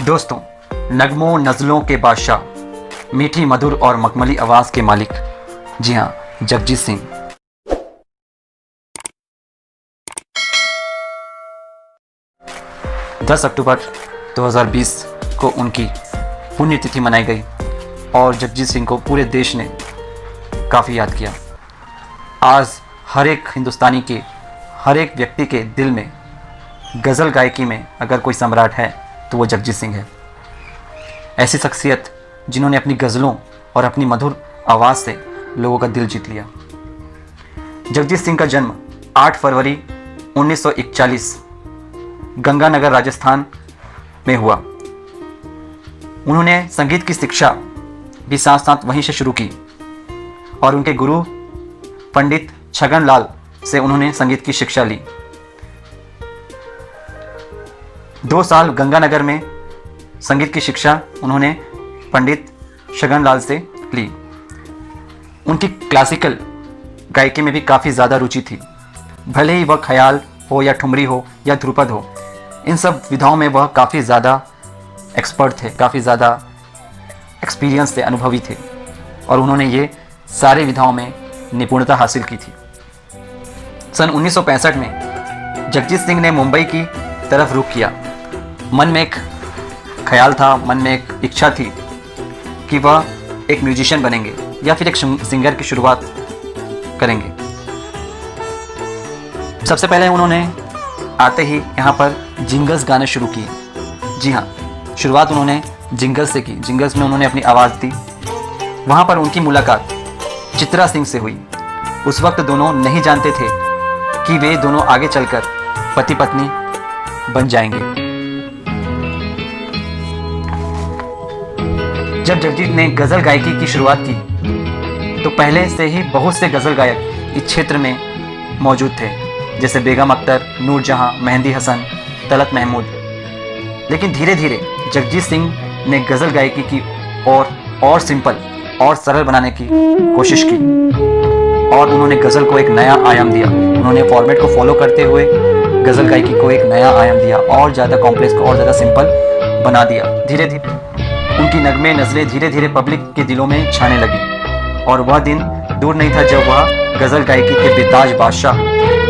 दोस्तों, नगमों नज़लों के बादशाह, मीठी मधुर और मखमली आवाज़ के मालिक, जी हाँ, जगजीत सिंह। दस अक्टूबर 2020 को उनकी पुण्यतिथि मनाई गई और जगजीत सिंह को पूरे देश ने काफ़ी याद किया। आज हर एक हिंदुस्तानी के, हर एक व्यक्ति के दिल में गज़ल गायकी में अगर कोई सम्राट है तो वो जगजीत सिंह है। ऐसी शख्सियत जिन्होंने अपनी गज़लों और अपनी मधुर आवाज़ से लोगों का दिल जीत लिया। जगजीत सिंह का जन्म 8 फरवरी 1941 गंगानगर, राजस्थान में हुआ। उन्होंने संगीत की शिक्षा भी साथ साथ वहीं से शुरू की और उनके गुरु पंडित छगन लाल से उन्होंने संगीत की शिक्षा ली। 2 साल गंगानगर में संगीत की शिक्षा उन्होंने पंडित छगन लाल से ली। उनकी क्लासिकल गायकी में भी काफ़ी ज़्यादा रुचि थी। भले ही वह ख्याल हो या ठुमरी हो या ध्रुपद हो, इन सब विधाओं में वह काफ़ी ज़्यादा एक्सपर्ट थे, काफ़ी ज़्यादा एक्सपीरियंस थे, अनुभवी थे और उन्होंने ये सारे विधाओं में निपुणता हासिल की थी। सन 1965 में जगजीत सिंह ने मुंबई की तरफ रुख किया। मन में एक ख्याल था, मन में एक इच्छा थी कि वह एक म्यूजिशियन बनेंगे या फिर एक सिंगर की शुरुआत करेंगे। सबसे पहले उन्होंने आते ही यहाँ पर जिंगल्स गाने शुरू किए। जी हाँ, शुरुआत उन्होंने जिंगल्स से की। जिंगल्स में उन्होंने अपनी आवाज़ दी। वहाँ पर उनकी मुलाकात चित्रा सिंह से हुई। उस वक्त दोनों नहीं जानते थे कि वे दोनों आगे चलकर पति पत्नी बन जाएंगे। जब जगजीत ने गज़ल गायकी की शुरुआत की तो पहले से ही बहुत से गज़ल गायक इस क्षेत्र में मौजूद थे, जैसे बेगम अख्तर, नूरजहां, मेहंदी हसन, तलत महमूद। लेकिन धीरे धीरे जगजीत सिंह ने गज़ल गायकी की और सिंपल और सरल बनाने की कोशिश की और उन्होंने गज़ल को एक नया आयाम दिया। उन्होंने फॉर्मेट को फॉलो करते हुए गज़ल गायकी को एक नया आयाम दिया और ज़्यादा कॉम्प्लेक्स को और ज़्यादा सिंपल बना दिया। धीरे धीरे उनकी नगमे नज़लें धीरे धीरे पब्लिक के दिलों में छाने लगी और वह दिन दूर नहीं था जब वह गज़ल गायकी के बेताज बादशाह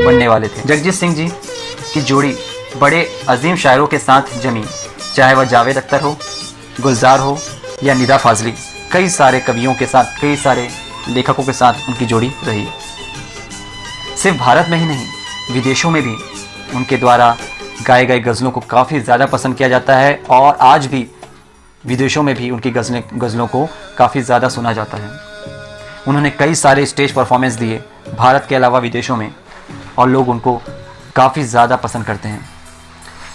बनने वाले थे। जगजीत सिंह जी की जोड़ी बड़े अजीम शायरों के साथ जमी, चाहे वह जावेद अख्तर हो, गुलजार हो या निदा फाजली। कई सारे कवियों के साथ, कई सारे लेखकों के साथ उनकी जोड़ी रही। सिर्फ भारत में ही नहीं, विदेशों में भी उनके द्वारा गाए गए गज़लों को काफ़ी ज़्यादा पसंद किया जाता है और आज भी विदेशों में भी उनकी गज़लों को काफ़ी ज़्यादा सुना जाता है। उन्होंने कई सारे स्टेज परफॉर्मेंस दिए भारत के अलावा विदेशों में और लोग उनको काफ़ी ज़्यादा पसंद करते हैं।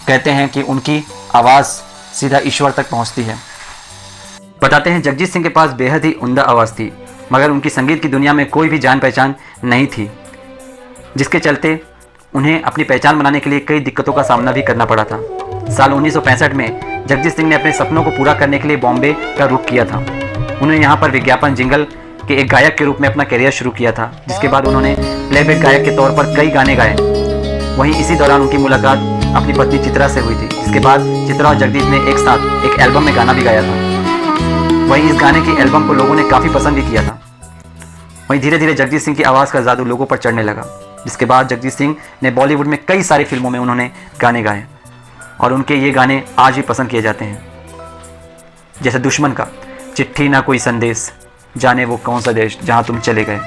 कहते हैं कि उनकी आवाज़ सीधा ईश्वर तक पहुंचती है। बताते हैं जगजीत सिंह के पास बेहद ही उम्दा आवाज़ थी, मगर उनकी संगीत की दुनिया में कोई भी जान पहचान नहीं थी, जिसके चलते उन्हें अपनी पहचान बनाने के लिए कई दिक्कतों का सामना भी करना पड़ा था। साल 1965 में जगजीत सिंह ने अपने सपनों को पूरा करने के लिए बॉम्बे का रुख किया था। उन्होंने यहाँ पर विज्ञापन जिंगल के एक गायक के रूप में अपना करियर शुरू किया था, जिसके बाद उन्होंने प्लेबैक गायक के तौर पर कई गाने गाए। वहीं इसी दौरान उनकी मुलाकात अपनी पत्नी चित्रा से हुई थी। इसके बाद चित्रा और जगजीत ने एक साथ एक एल्बम में गाना भी गाया था। वहीं इस गाने की एल्बम को लोगों ने काफ़ी पसंद भी किया था। वहीं धीरे धीरे जगजीत सिंह की आवाज़ का जादू लोगों पर चढ़ने लगा, जिसके बाद जगजीत सिंह ने बॉलीवुड में कई सारी फिल्मों में उन्होंने गाने गाए और उनके ये गाने आज भी पसंद किए जाते हैं। जैसे दुश्मन का चिट्ठी ना कोई संदेश, जाने वो कौन सा देश जहाँ तुम चले गए,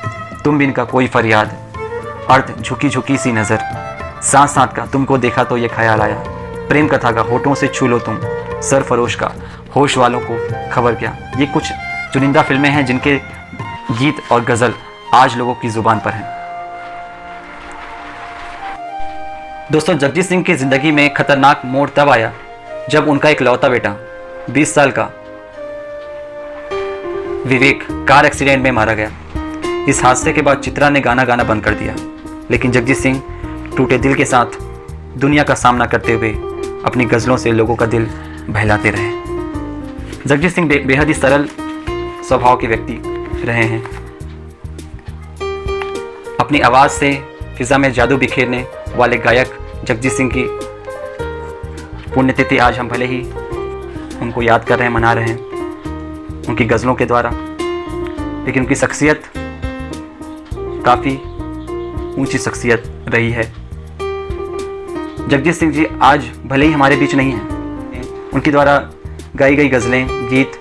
तुम बिन का कोई फरियाद, अर्थ झुकी झुकी सी नज़र, साथ साथ का तुमको देखा तो ये ख्याल आया, प्रेम कथा का होठों से छू लो तुम, सरफरोश का होश वालों को खबर क्या। ये कुछ चुनिंदा फिल्में हैं जिनके गीत और गज़ल आज लोगों की ज़ुबान पर हैं। दोस्तों, जगजीत सिंह की ज़िंदगी में खतरनाक मोड़ तब आया जब उनका एक लौता बेटा 20 साल का विवेक कार एक्सीडेंट में मारा गया। इस हादसे के बाद चित्रा ने गाना गाना बंद कर दिया, लेकिन जगजीत सिंह टूटे दिल के साथ दुनिया का सामना करते हुए अपनी गज़लों से लोगों का दिल बहलाते रहे। जगजीत सिंह बेहद ही सरल स्वभाव के व्यक्ति रहे हैं। अपनी आवाज़ से फिज़ा में जादू बिखेरने वाले गायक जगजीत सिंह की पुण्यतिथि आज हम भले ही उनको याद कर रहे हैं, मना रहे हैं उनकी गज़लों के द्वारा। लेकिन उनकी शख्सियत काफ़ी ऊंची शख्सियत रही है। जगजीत सिंह जी आज भले ही हमारे बीच नहीं हैं, उनके द्वारा गाई गई गज़लें, गीत,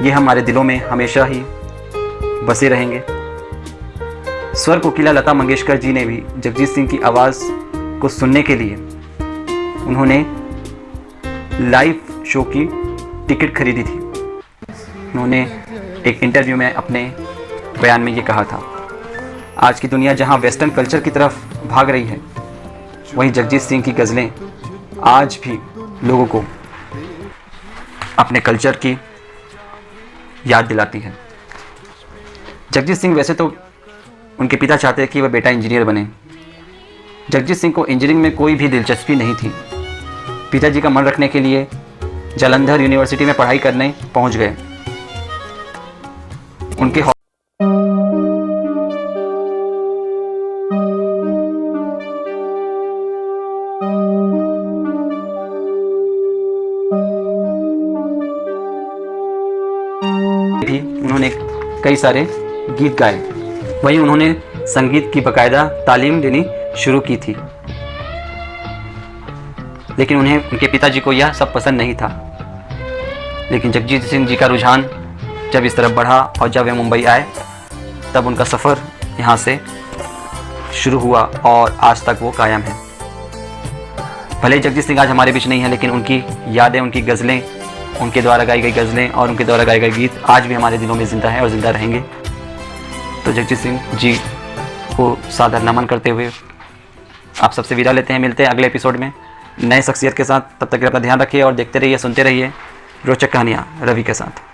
ये हमारे दिलों में हमेशा ही बसे रहेंगे। स्वर कोकिला लता मंगेशकर जी ने भी जगजीत सिंह की आवाज़ को सुनने के लिए उन्होंने लाइव शो की टिकट खरीदी थी। उन्होंने एक इंटरव्यू में अपने बयान में ये कहा था, आज की दुनिया जहां वेस्टर्न कल्चर की तरफ भाग रही है, वहीं जगजीत सिंह की गज़लें आज भी लोगों को अपने कल्चर की याद दिलाती हैं। जगजीत सिंह वैसे तो उनके पिता चाहते कि वह बेटा इंजीनियर बने। जगजीत सिंह को इंजीनियरिंग में कोई भी दिलचस्पी नहीं थी। पिताजी का मन रखने के लिए जालंधर यूनिवर्सिटी में पढ़ाई करने पहुंच गए। उनके भी उन्होंने कई सारे गीत गाए। वहीं उन्होंने संगीत की बाकायदा तालीम लेनी शुरू की थी, लेकिन उन्हें उनके पिताजी को यह सब पसंद नहीं था। लेकिन जगजीत सिंह जी का रुझान जब इस तरफ बढ़ा और जब वे मुंबई आए, तब उनका सफ़र यहाँ से शुरू हुआ और आज तक वो कायम है। भले जगजीत सिंह आज हमारे बीच नहीं है, लेकिन उनकी यादें, उनकी गज़लें, उनके द्वारा गाई गई गज़लें और उनके द्वारा गाए गए गीत आज भी हमारे दिलों में ज़िंदा है और ज़िंदा रहेंगे। तो जगजीत सिंह जी को सादर नमन करते हुए आप सबसे विदा लेते हैं। मिलते हैं अगले एपिसोड में नए शख्सियत के साथ। तब तक अपना ध्यान रखिए और देखते रहिए, सुनते रहिए रोचक कहानियाँ रवि के साथ।